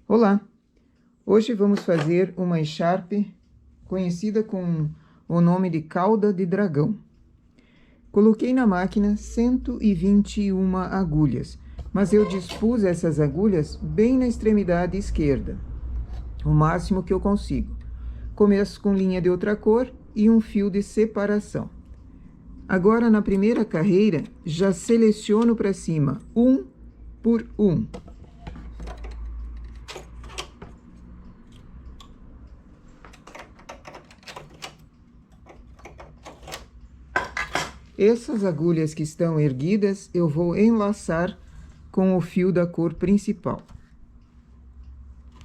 Olá! Hoje vamos fazer uma echarpe conhecida com o nome de cauda de dragão. Coloquei na máquina 121 agulhas, mas eu dispus essas agulhas bem na extremidade esquerda, o máximo que eu consigo. Começo com linha de outra cor e um fio de separação. Agora, na primeira carreira, já seleciono para cima, um por um. Essas agulhas que estão erguidas, eu vou enlaçar com o fio da cor principal.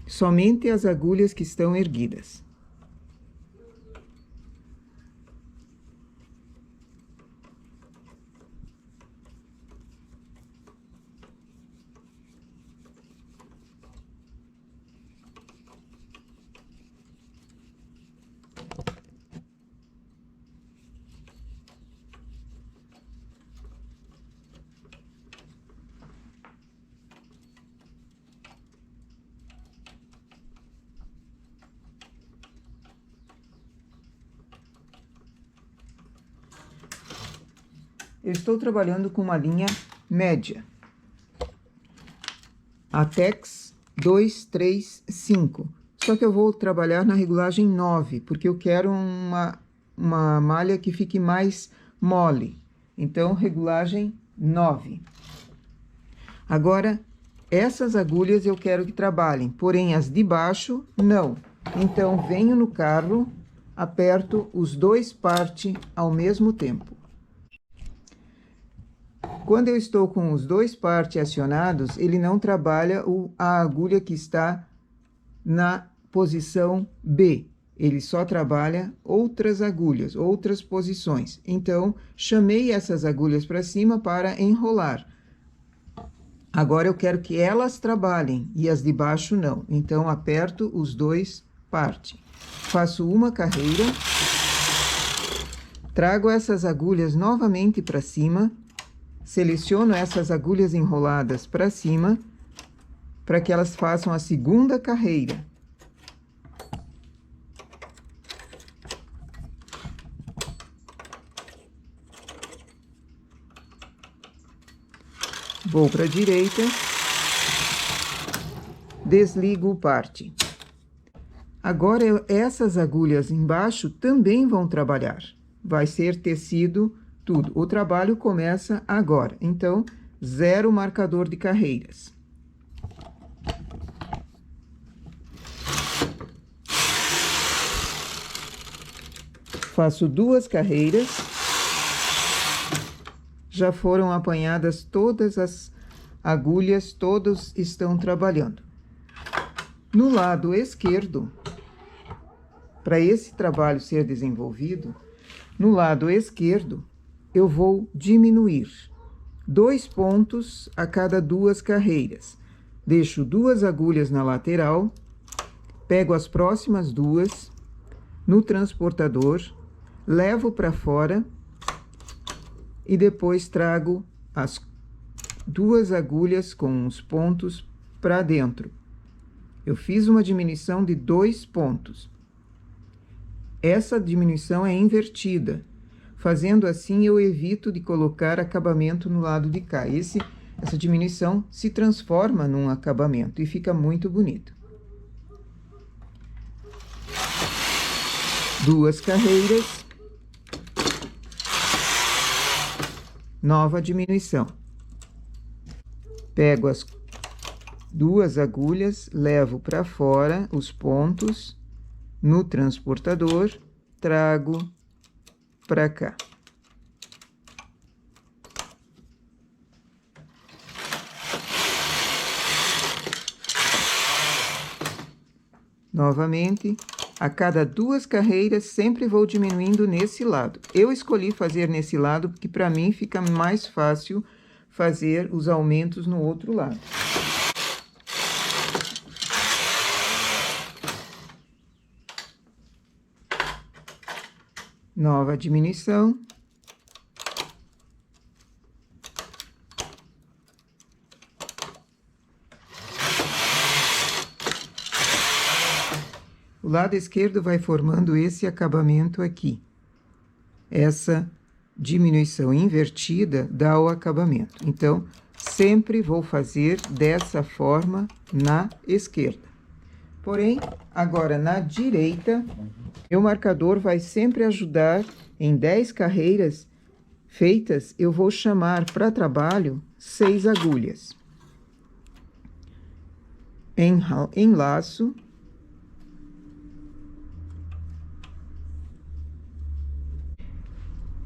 Somente as agulhas que estão erguidas. Eu estou trabalhando com uma linha média. Atex 235. Só que eu vou trabalhar na regulagem 9, porque eu quero uma malha que fique mais mole. Então, regulagem 9. Agora, essas agulhas eu quero que trabalhem, porém as de baixo, não. Então, venho no carro, aperto os dois partes ao mesmo tempo. Quando eu estou com os dois partes acionados, ele não trabalha a agulha que está na posição B. Ele só trabalha outras agulhas, outras posições. Então, chamei essas agulhas para cima para enrolar. Agora, eu quero que elas trabalhem e as de baixo não. Então, aperto os dois partes. Faço uma carreira. Trago essas agulhas novamente para cima. Seleciono essas agulhas enroladas para cima, para que elas façam a segunda carreira. Vou para a direita, desligo o parte. Agora, essas agulhas embaixo também vão trabalhar. Vai ser tecido tudo. O trabalho começa agora. Então, 0 marcador de carreiras. Faço 2 carreiras. Já foram apanhadas todas as agulhas, todos estão trabalhando. No lado esquerdo, para esse trabalho ser desenvolvido, no lado esquerdo, eu vou diminuir 2 pontos a cada 2 carreiras. Deixo 2 agulhas na lateral, pego as próximas 2 no transportador, levo para fora e depois trago as 2 agulhas com os pontos para dentro. Eu fiz uma diminuição de 2 pontos. Essa diminuição é invertida. Fazendo assim, eu evito de colocar acabamento no lado de cá. Essa diminuição se transforma num acabamento e fica muito bonito. 2 carreiras. Nova diminuição. Pego as 2 agulhas, levo para fora os pontos no transportador, trago para cá. Novamente, a cada 2 carreiras, sempre vou diminuindo nesse lado. Eu escolhi fazer nesse lado porque para mim fica mais fácil fazer os aumentos no outro lado. Nova diminuição. lado esquerdo vai formando esse acabamento aqui. Essa diminuição invertida dá o acabamento. Então, sempre vou fazer dessa forma na esquerda. Porém, agora na direita, meu marcador vai sempre ajudar em 10 carreiras feitas, eu vou chamar para trabalho 6 agulhas. Enlaço.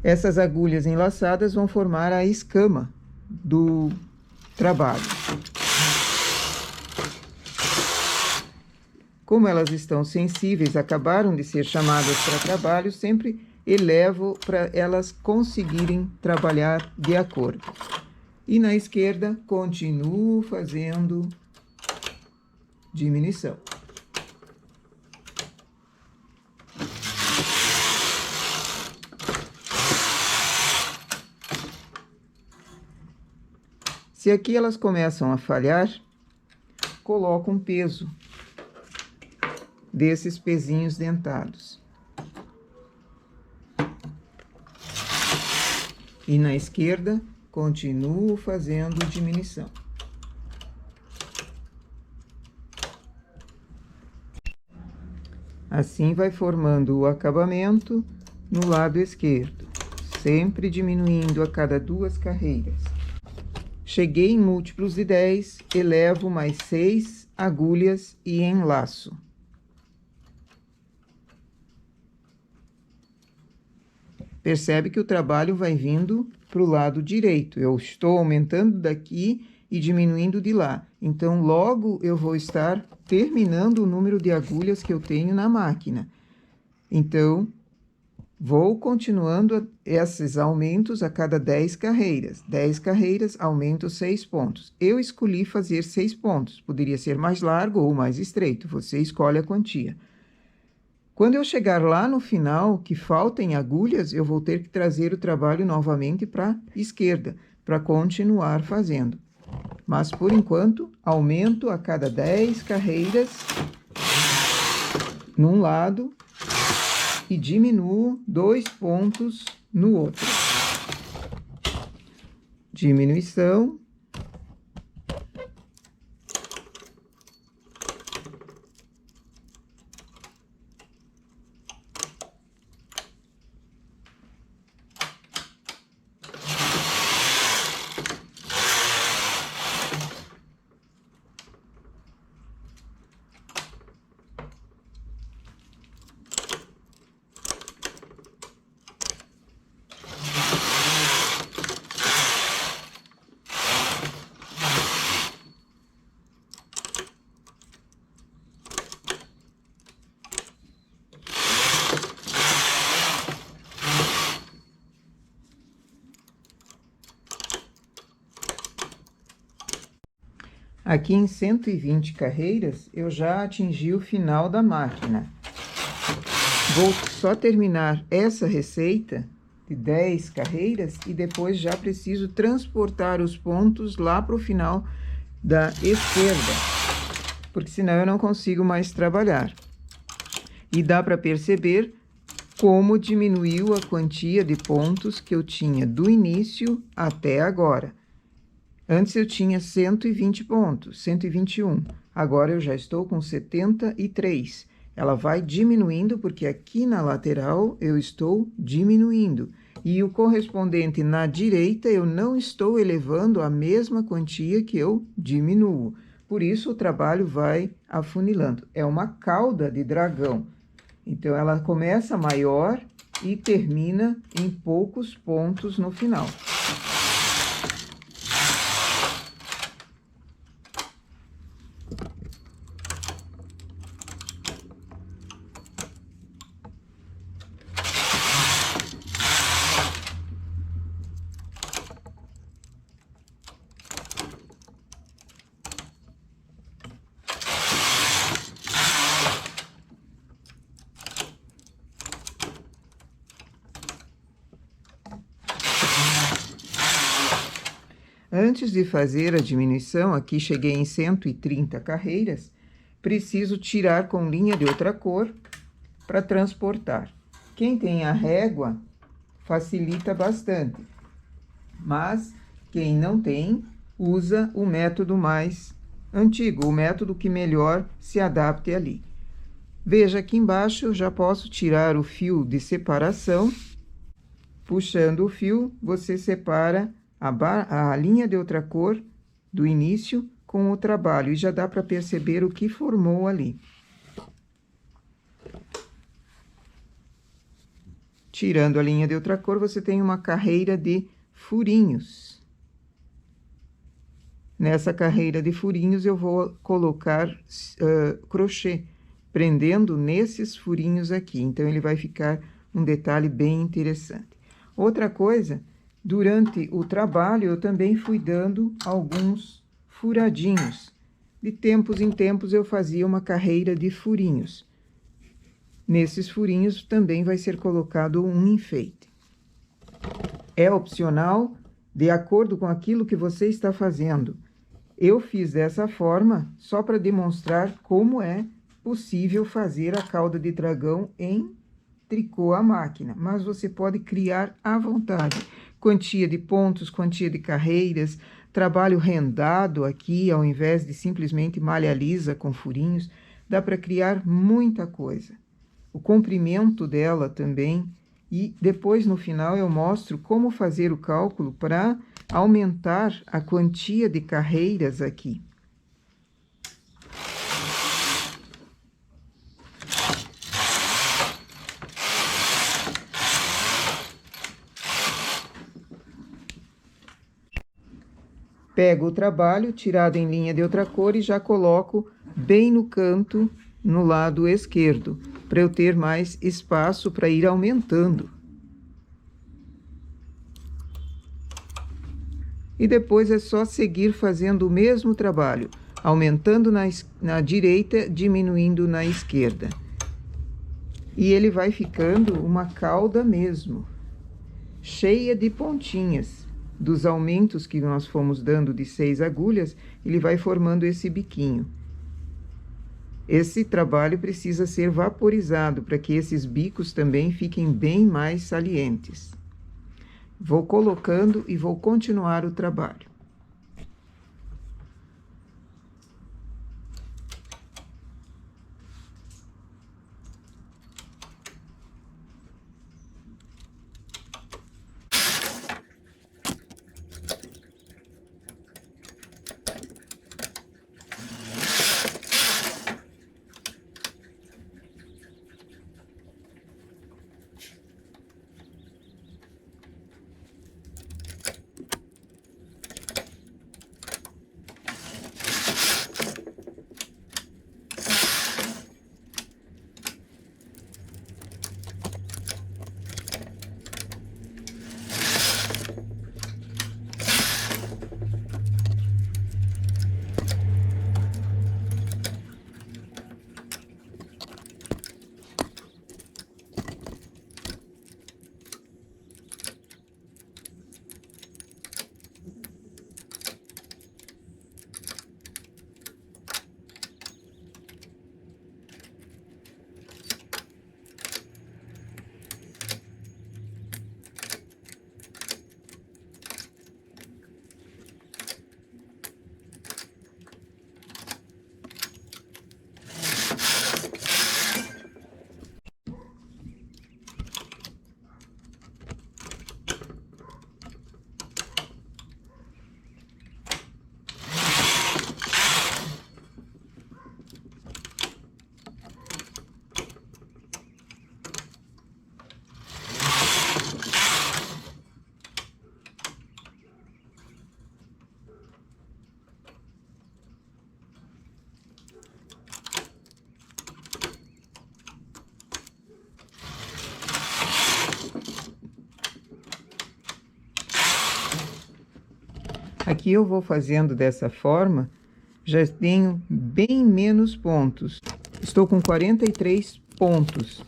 Essas agulhas enlaçadas vão formar a escama do trabalho. Como elas estão sensíveis, acabaram de ser chamadas para trabalho, sempre elevo para elas conseguirem trabalhar de acordo. E na esquerda, continuo fazendo diminuição. Se aqui elas começam a falhar, coloco um peso desses pezinhos dentados. E na esquerda, continuo fazendo diminuição. Assim vai formando o acabamento no lado esquerdo, sempre diminuindo a cada 2 carreiras. Cheguei em múltiplos de 10, elevo mais 6 agulhas e enlaço. Percebe que o trabalho vai vindo para o lado direito. Eu estou aumentando daqui e diminuindo de lá. Então, logo eu vou estar terminando o número de agulhas que eu tenho na máquina. Então, vou continuando esses aumentos a cada 10 carreiras. 10 carreiras, aumento 6 pontos. Eu escolhi fazer 6 pontos. Poderia ser mais largo ou mais estreito. Você escolhe a quantia. Quando eu chegar lá no final, que faltem agulhas, eu vou ter que trazer o trabalho novamente para a esquerda, para continuar fazendo. Mas, por enquanto, aumento a cada 10 carreiras num lado e diminuo 2 pontos no outro. Diminuição. Aqui em 120 carreiras, eu já atingi o final da máquina. Vou só terminar essa receita de 10 carreiras e depois já preciso transportar os pontos lá para o final da esquerda, porque senão eu não consigo mais trabalhar. E dá para perceber como diminuiu a quantia de pontos que eu tinha do início até agora. Antes eu tinha 120 pontos, 121. Agora eu já estou com 73. Ela vai diminuindo porque aqui na lateral eu estou diminuindo. E o correspondente na direita eu não estou elevando a mesma quantia que eu diminuo. Por isso o trabalho vai afunilando. É uma cauda de dragão. Então ela começa maior e termina em poucos pontos no final. Antes de fazer a diminuição, aqui cheguei em 130 carreiras, preciso tirar com linha de outra cor para transportar. Quem tem a régua facilita bastante, mas quem não tem, usa o método mais antigo, o método que melhor se adapte ali. Veja aqui embaixo, eu já posso tirar o fio de separação. Puxando o fio, você separa a linha de outra cor do início com o trabalho e já dá para perceber o que formou ali. Tirando a linha de outra cor, você tem uma carreira de furinhos. Nessa carreira de furinhos, eu vou colocar crochê, prendendo nesses furinhos aqui. Então, ele vai ficar um detalhe bem interessante. Outra coisa, durante o trabalho, eu também fui dando alguns furadinhos. De tempos em tempos, eu fazia uma carreira de furinhos. Nesses furinhos, também vai ser colocado um enfeite. É opcional, de acordo com aquilo que você está fazendo. Eu fiz dessa forma só para demonstrar como é possível fazer a cauda de dragão em tricô à máquina, mas você pode criar à vontade. Quantia de pontos, quantia de carreiras, trabalho rendado aqui, ao invés de simplesmente malha lisa com furinhos, dá para criar muita coisa. O comprimento dela também, e depois no final eu mostro como fazer o cálculo para aumentar a quantia de carreiras aqui. Pego o trabalho tirado em linha de outra cor e já coloco bem no canto, no lado esquerdo, para eu ter mais espaço para ir aumentando. E depois é só seguir fazendo o mesmo trabalho, aumentando na direita, diminuindo na esquerda. E ele vai ficando uma cauda mesmo, cheia de pontinhas. Dos aumentos que nós fomos dando de 6 agulhas, ele vai formando esse biquinho. Esse trabalho precisa ser vaporizado para que esses bicos também fiquem bem mais salientes. Vou colocando e vou continuar o trabalho. Aqui eu vou fazendo dessa forma, já tenho bem menos pontos. Estou com 43 pontos.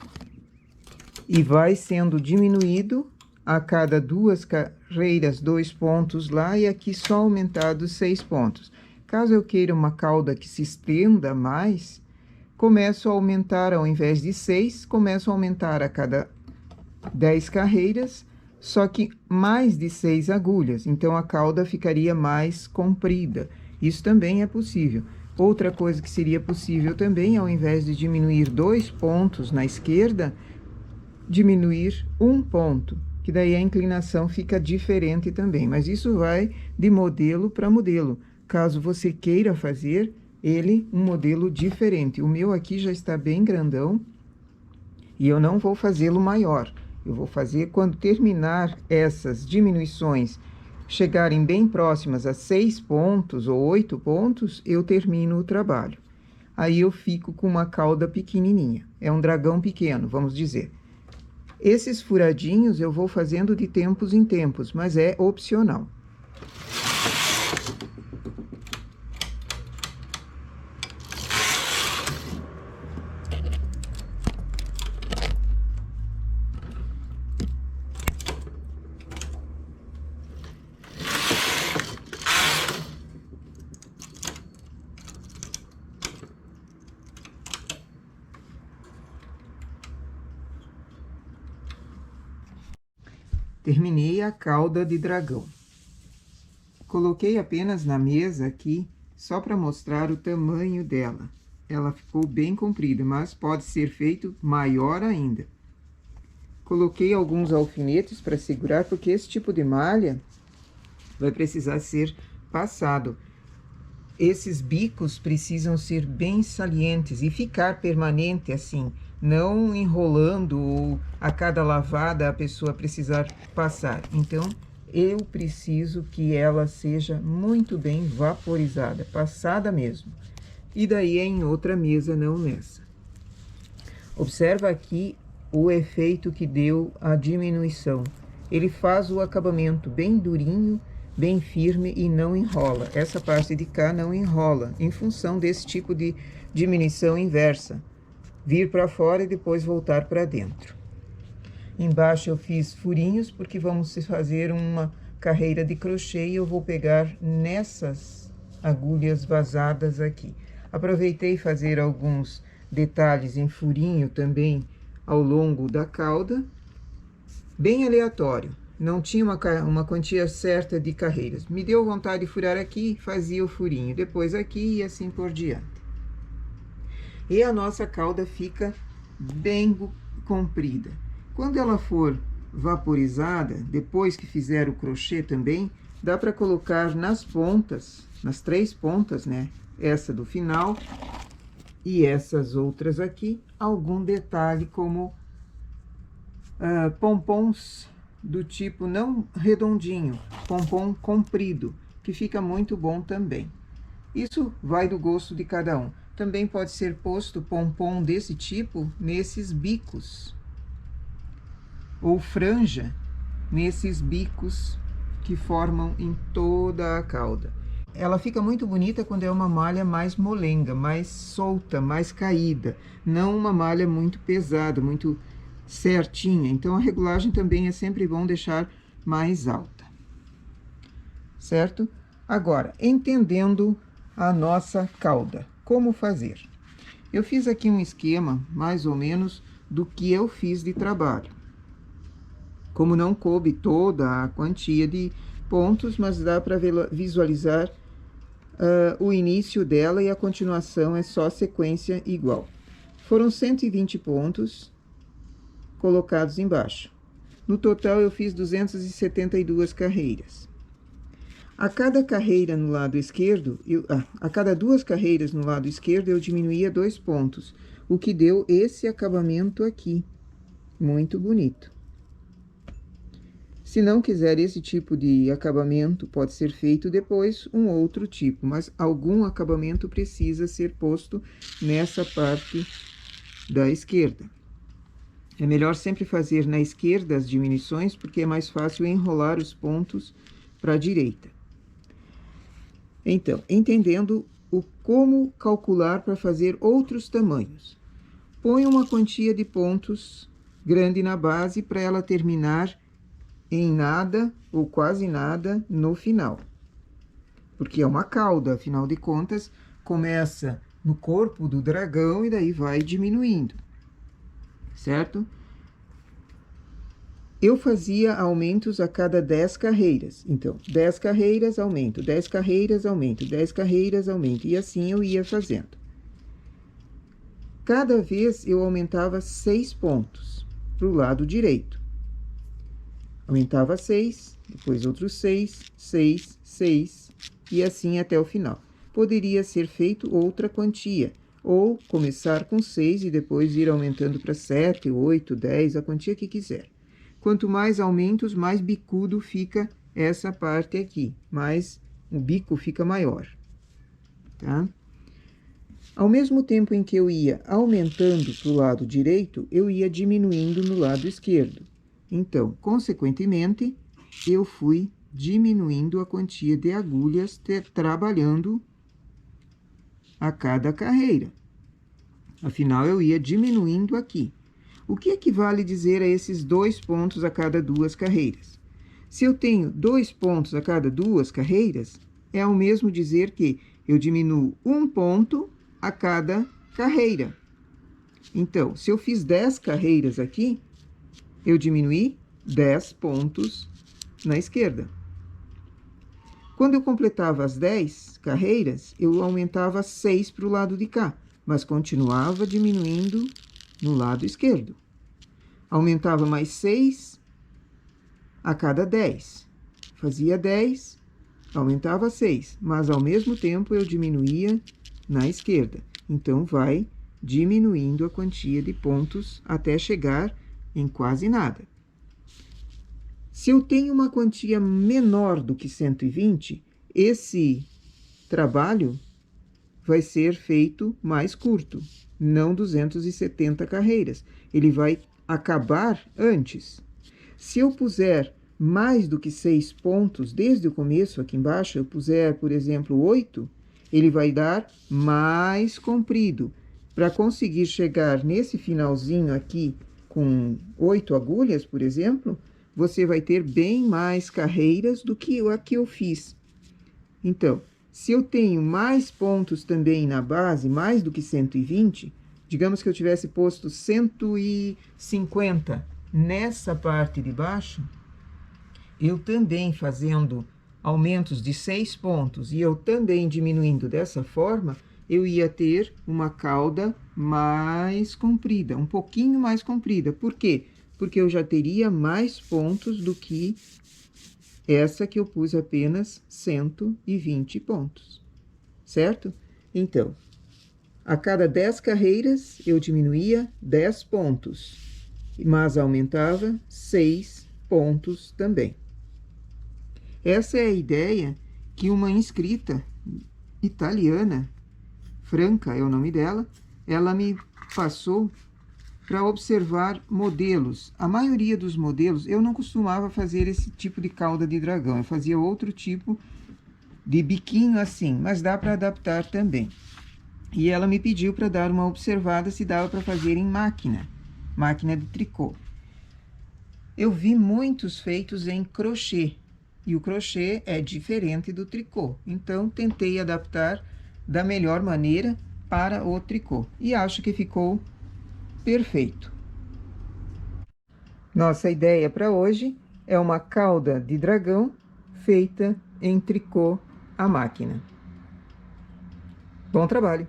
E vai sendo diminuído a cada 2 carreiras, 2 pontos lá, e aqui só aumentado 6 pontos. Caso eu queira uma cauda que se estenda mais, começo a aumentar, ao invés de 6, começo a aumentar a cada 10 carreiras, só que mais de 6 agulhas, então a cauda ficaria mais comprida. Isso também é possível. Outra coisa que seria possível também, ao invés de diminuir 2 pontos na esquerda, diminuir 1 ponto, que daí a inclinação fica diferente também. Mas isso vai de modelo para modelo. Caso você queira fazer ele um modelo diferente. O meu aqui já está bem grandão e eu não vou fazê-lo maior. Eu vou fazer quando terminar essas diminuições, chegarem bem próximas a 6 pontos ou 8 pontos, eu termino o trabalho. Aí eu fico com uma cauda pequenininha. É um dragão pequeno, vamos dizer. Esses furadinhos eu vou fazendo de tempos em tempos, mas é opcional. Terminei a cauda de dragão. Coloquei apenas na mesa aqui, só para mostrar o tamanho dela. Ela ficou bem comprida, mas pode ser feito maior ainda. Coloquei alguns alfinetes para segurar, porque esse tipo de malha vai precisar ser passado. Esses bicos precisam ser bem salientes e ficar permanente assim, não enrolando ou a cada lavada a pessoa precisar passar. Então, eu preciso que ela seja muito bem vaporizada, passada mesmo. E daí é em outra mesa, não nessa. Observa aqui o efeito que deu a diminuição. Ele faz o acabamento bem durinho, bem firme e não enrola. Essa parte de cá não enrola, em função desse tipo de diminuição inversa. Vir para fora e depois voltar para dentro. Embaixo eu fiz furinhos, porque vamos fazer uma carreira de crochê e eu vou pegar nessas agulhas vazadas aqui. Aproveitei fazer alguns detalhes em furinho também ao longo da cauda, bem aleatório. Não tinha uma quantia certa de carreiras. Me deu vontade de furar aqui, fazia o furinho, depois aqui e assim por diante. E a nossa cauda fica bem comprida. Quando ela for vaporizada, depois que fizer o crochê também, dá para colocar nas pontas, nas 3 pontas, né? Essa do final e essas outras aqui, algum detalhe como pompons do tipo não redondinho, pompom comprido, que fica muito bom também. Isso vai do gosto de cada um. Também pode ser posto pompom desse tipo nesses bicos, ou franja nesses bicos que formam em toda a cauda. Ela fica muito bonita quando é uma malha mais molenga, mais solta, mais caída, não uma malha muito pesada, muito certinha. Então a regulagem também é sempre bom deixar mais alta, certo? Agora, entendendo a nossa cauda, como fazer? Eu fiz aqui um esquema, mais ou menos, do que eu fiz de trabalho. Como não coube toda a quantia de pontos, mas dá para visualizar o início dela e a continuação é só sequência igual. Foram 120 pontos colocados embaixo. No total, eu fiz 272 carreiras. A cada carreira no lado esquerdo, a cada 2 carreiras no lado esquerdo, eu diminuía 2 pontos, o que deu esse acabamento aqui, muito bonito. Se não quiser esse tipo de acabamento, pode ser feito depois um outro tipo, mas algum acabamento precisa ser posto nessa parte da esquerda. É melhor sempre fazer na esquerda as diminuições, porque é mais fácil enrolar os pontos para a direita. Então, entendendo como calcular para fazer outros tamanhos. Põe uma quantia de pontos grande na base para ela terminar em nada ou quase nada no final. Porque é uma cauda, afinal de contas, começa no corpo do dragão e daí vai diminuindo, certo? Eu fazia aumentos a cada 10 carreiras. Então, 10 carreiras, aumento, 10 carreiras, aumento, 10 carreiras, aumento. E assim eu ia fazendo. Cada vez eu aumentava 6 pontos para o lado direito. Aumentava 6, depois outros 6, 6, 6, e assim até o final. Poderia ser feito outra quantia, ou começar com 6 e depois ir aumentando para 7, 8, 10, a quantia que quiser. Quanto mais aumentos, mais bicudo fica essa parte aqui, mais o bico fica maior, tá? Ao mesmo tempo em que eu ia aumentando para o lado direito, eu ia diminuindo no lado esquerdo. Então, consequentemente, eu fui diminuindo a quantia de agulhas trabalhando a cada carreira. Afinal, eu ia diminuindo aqui. O que equivale dizer a esses 2 pontos a cada 2 carreiras? Se eu tenho 2 pontos a cada 2 carreiras, é o mesmo dizer que eu diminuo 1 ponto a cada carreira. Então, se eu fiz 10 carreiras aqui, eu diminuí 10 pontos na esquerda. Quando eu completava as 10 carreiras, eu aumentava 6 para o lado de cá, mas continuava diminuindo no lado esquerdo. Aumentava mais 6 a cada 10. Fazia 10, aumentava 6, mas ao mesmo tempo eu diminuía na esquerda. Então, vai diminuindo a quantia de pontos até chegar em quase nada. Se eu tenho uma quantia menor do que 120, esse trabalho vai ser feito mais curto, não 270 carreiras. Ele vai acabar antes. Se eu puser mais do que 6 pontos desde o começo, aqui embaixo, eu puser, por exemplo, 8, ele vai dar mais comprido. Para conseguir chegar nesse finalzinho aqui com 8 agulhas, por exemplo, você vai ter bem mais carreiras do que a que eu fiz. Então, se eu tenho mais pontos também na base, mais do que 120, digamos que eu tivesse posto 150 nessa parte de baixo, eu também fazendo aumentos de 6 pontos e eu também diminuindo dessa forma, eu ia ter uma cauda mais comprida, um pouquinho mais comprida. Por quê? Porque eu já teria mais pontos do que essa que eu pus apenas 120 pontos, certo? Então, a cada 10 carreiras, eu diminuía 10 pontos, mas aumentava 6 pontos também. Essa é a ideia que uma inscrita italiana, Franca é o nome dela, ela me passou para observar modelos. A maioria dos modelos, eu não costumava fazer esse tipo de cauda de dragão, eu fazia outro tipo de biquinho assim, mas dá para adaptar também. E ela me pediu para dar uma observada se dava para fazer em máquina de tricô. Eu vi muitos feitos em crochê, e o crochê é diferente do tricô, então tentei adaptar da melhor maneira para o tricô, e acho que ficou perfeito. Nossa ideia para hoje é uma cauda de dragão feita em tricô à máquina. Bom trabalho!